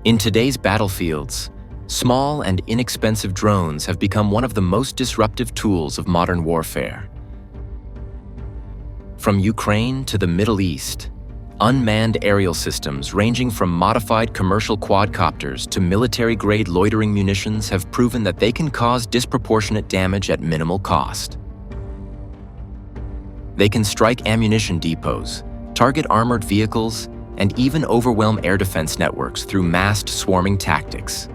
In today's battlefields, small and inexpensive drones have become one of the most disruptive tools of modern warfare. From Ukraine to the Middle East, unmanned aerial systems ranging from modified commercial quadcopters to military-grade loitering munitions have proven that they can cause disproportionate damage at minimal cost. They can strike ammunition depots, target armored vehicles, and even overwhelm air defense networks through massed swarming tactics.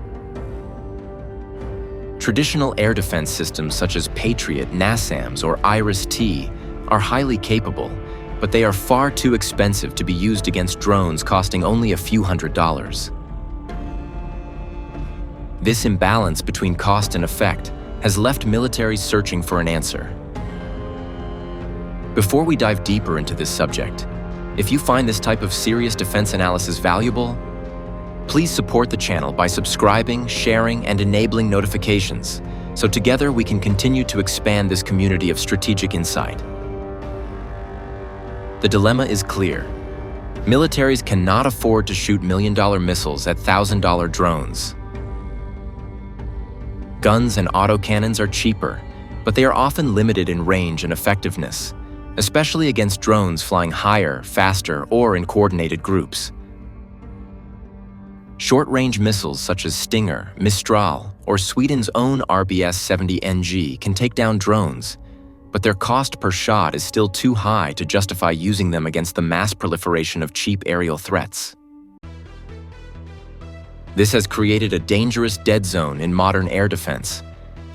Traditional air defense systems such as Patriot, NASAMS, or IRIS-T are highly capable, but they are far too expensive to be used against drones costing only a few $100s. This imbalance between cost and effect has left militaries searching for an answer. Before we dive deeper into this subject, if you find this type of serious defense analysis valuable, please support the channel by subscribing, sharing, and enabling notifications, so together we can continue to expand this community of strategic insight. The dilemma is clear. Militaries cannot afford to shoot million-dollar missiles at $1,000 drones. Guns and autocannons are cheaper, but they are often limited in range and effectiveness, especially against drones flying higher, faster, or in coordinated groups. Short-range missiles such as Stinger, Mistral, or Sweden's own RBS-70NG can take down drones, but their cost per shot is still too high to justify using them against the mass proliferation of cheap aerial threats. This has created a dangerous dead zone in modern air defense,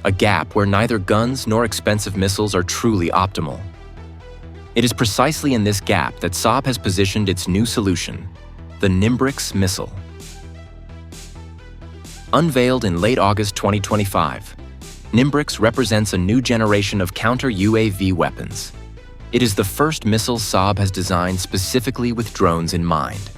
a gap where neither guns nor expensive missiles are truly optimal. It is precisely in this gap that Saab has positioned its new solution, the Nimbrix missile. Unveiled in late August 2025, Nimbrix represents a new generation of counter-UAV weapons. It is the first missile Saab has designed specifically with drones in mind.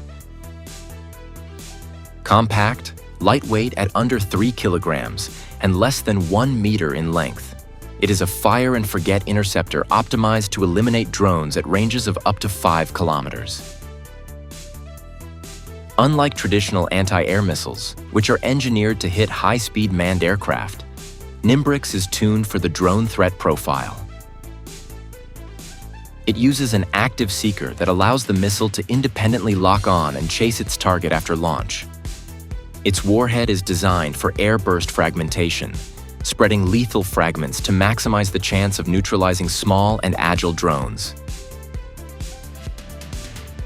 Compact, lightweight at under 3 kilograms, and less than 1 meter in length, it is a fire-and-forget interceptor optimized to eliminate drones at ranges of up to 5 kilometers. Unlike traditional anti-air missiles, which are engineered to hit high-speed manned aircraft, Nimbrix is tuned for the drone threat profile. It uses an active seeker that allows the missile to independently lock on and chase its target after launch. Its warhead is designed for air-burst fragmentation, spreading lethal fragments to maximize the chance of neutralizing small and agile drones.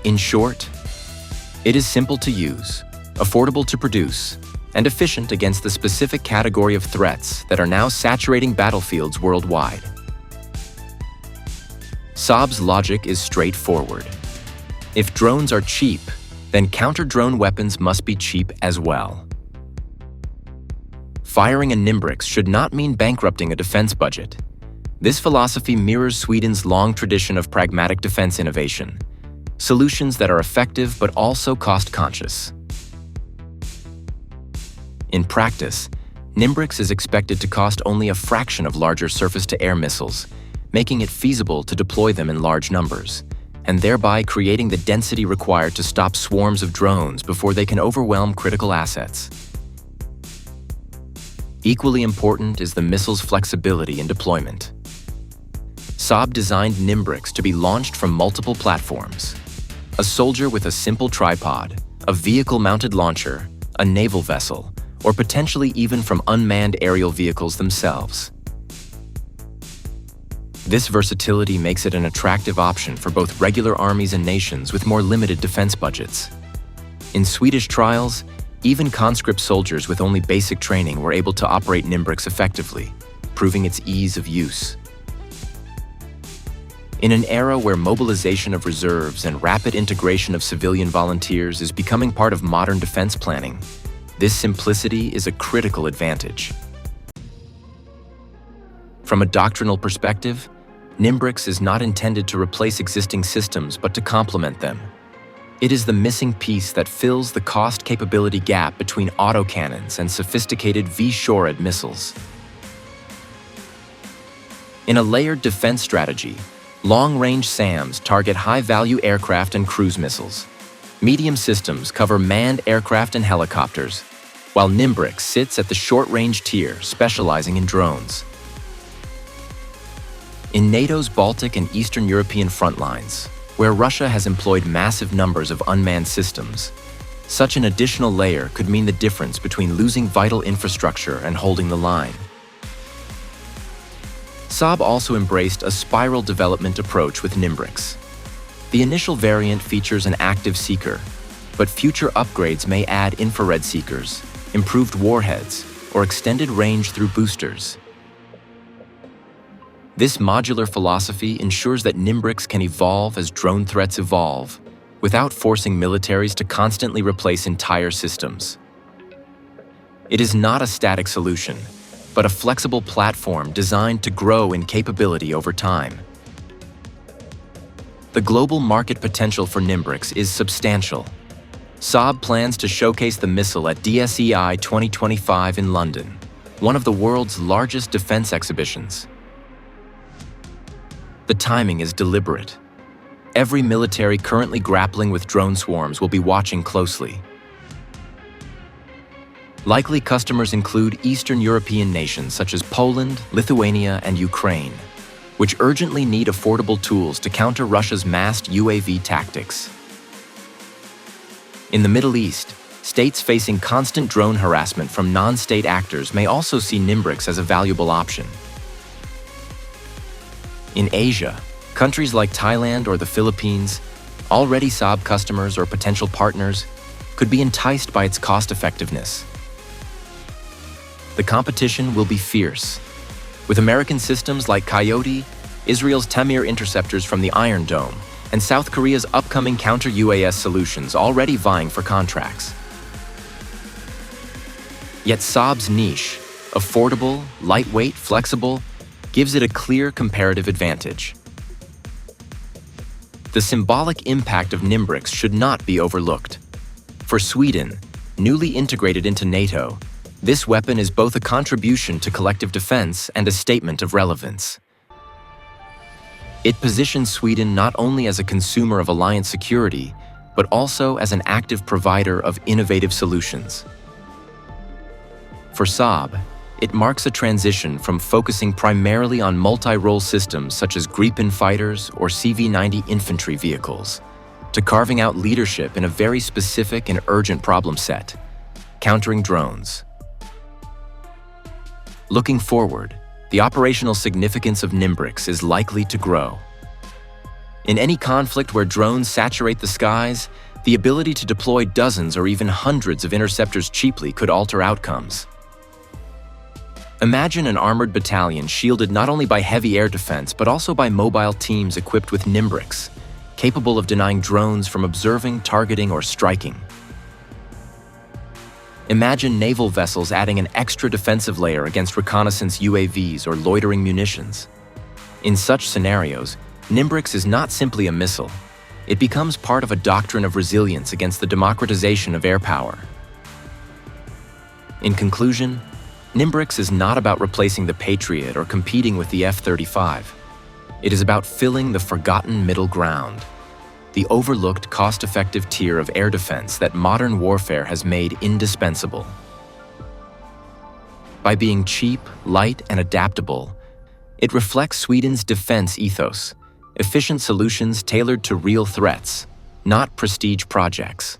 In short, it is simple to use, affordable to produce, and efficient against the specific category of threats that are now saturating battlefields worldwide. Saab's logic is straightforward. If drones are cheap, then counter-drone weapons must be cheap as well. Firing a Nimbrix should not mean bankrupting a defense budget. This philosophy mirrors Sweden's long tradition of pragmatic defense innovation, solutions that are effective but also cost-conscious. In practice, Nimbrix is expected to cost only a fraction of larger surface-to-air missiles, making it feasible to deploy them in large numbers, and thereby creating the density required to stop swarms of drones before they can overwhelm critical assets. Equally important is the missile's flexibility in deployment. Saab designed Nimbrix to be launched from multiple platforms. A soldier with a simple tripod, a vehicle-mounted launcher, a naval vessel, or potentially even from unmanned aerial vehicles themselves. This versatility makes it an attractive option for both regular armies and nations with more limited defense budgets. In Swedish trials, even conscript soldiers with only basic training were able to operate Nimbrix effectively, proving its ease of use. In an era where mobilization of reserves and rapid integration of civilian volunteers is becoming part of modern defense planning, this simplicity is a critical advantage. From a doctrinal perspective, Nimbrix is not intended to replace existing systems but to complement them. It is the missing piece that fills the cost-capability gap between autocannons and sophisticated V-shored missiles. In a layered defense strategy, long-range SAMs target high-value aircraft and cruise missiles. Medium systems cover manned aircraft and helicopters, while Nimbrix sits at the short-range tier, specializing in drones. In NATO's Baltic and Eastern European front lines, where Russia has employed massive numbers of unmanned systems, such an additional layer could mean the difference between losing vital infrastructure and holding the line. Saab also embraced a spiral development approach with Nimbrix. The initial variant features an active seeker, but future upgrades may add infrared seekers, improved warheads, or extended range through boosters. This modular philosophy ensures that Nimbrix can evolve as drone threats evolve, without forcing militaries to constantly replace entire systems. It is not a static solution, but a flexible platform designed to grow in capability over time. The global market potential for Nimbrix is substantial. Saab plans to showcase the missile at DSEI 2025 in London, one of the world's largest defense exhibitions. The timing is deliberate. Every military currently grappling with drone swarms will be watching closely. Likely customers include Eastern European nations such as Poland, Lithuania, and Ukraine, which urgently need affordable tools to counter Russia's massed UAV tactics. In the Middle East, states facing constant drone harassment from non-state actors may also see Nimbrix as a valuable option. In Asia, countries like Thailand or the Philippines, already Saab customers or potential partners, could be enticed by its cost-effectiveness. The competition will be fierce, with American systems like Coyote, Israel's Tamir interceptors from the Iron Dome, and South Korea's upcoming counter-UAS solutions already vying for contracts. Yet Saab's niche, affordable, lightweight, flexible, gives it a clear comparative advantage. The symbolic impact of Nimbrix should not be overlooked. For Sweden, newly integrated into NATO, this weapon is both a contribution to collective defense and a statement of relevance. It positions Sweden not only as a consumer of alliance security, but also as an active provider of innovative solutions. For Saab, it marks a transition from focusing primarily on multi-role systems such as Gripen fighters or CV-90 infantry vehicles, to carving out leadership in a very specific and urgent problem set: countering drones. Looking forward, the operational significance of Nimbrix is likely to grow. In any conflict where drones saturate the skies, the ability to deploy dozens or even hundreds of interceptors cheaply could alter outcomes. Imagine an armored battalion shielded not only by heavy air defense, but also by mobile teams equipped with Nimbrix, capable of denying drones from observing, targeting, or striking. Imagine naval vessels adding an extra defensive layer against reconnaissance UAVs or loitering munitions. In such scenarios, Nimbrix is not simply a missile. It becomes part of a doctrine of resilience against the democratization of air power. In conclusion, Nimbrix is not about replacing the Patriot or competing with the F-35. It is about filling the forgotten middle ground, the overlooked cost-effective tier of air defense that modern warfare has made indispensable. By being cheap, light, and adaptable, it reflects Sweden's defense ethos: efficient solutions tailored to real threats, not prestige projects.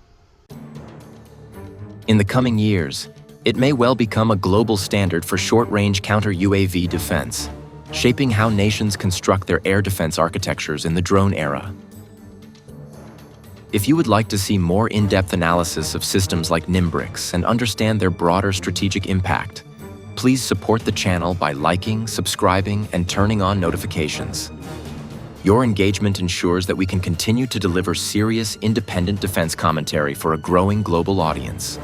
In the coming years, it may well become a global standard for short-range counter-UAV defense, shaping how nations construct their air defense architectures in the drone era. If you would like to see more in-depth analysis of systems like Nimbrix and understand their broader strategic impact, please support the channel by liking, subscribing, and turning on notifications. Your engagement ensures that we can continue to deliver serious, independent defense commentary for a growing global audience.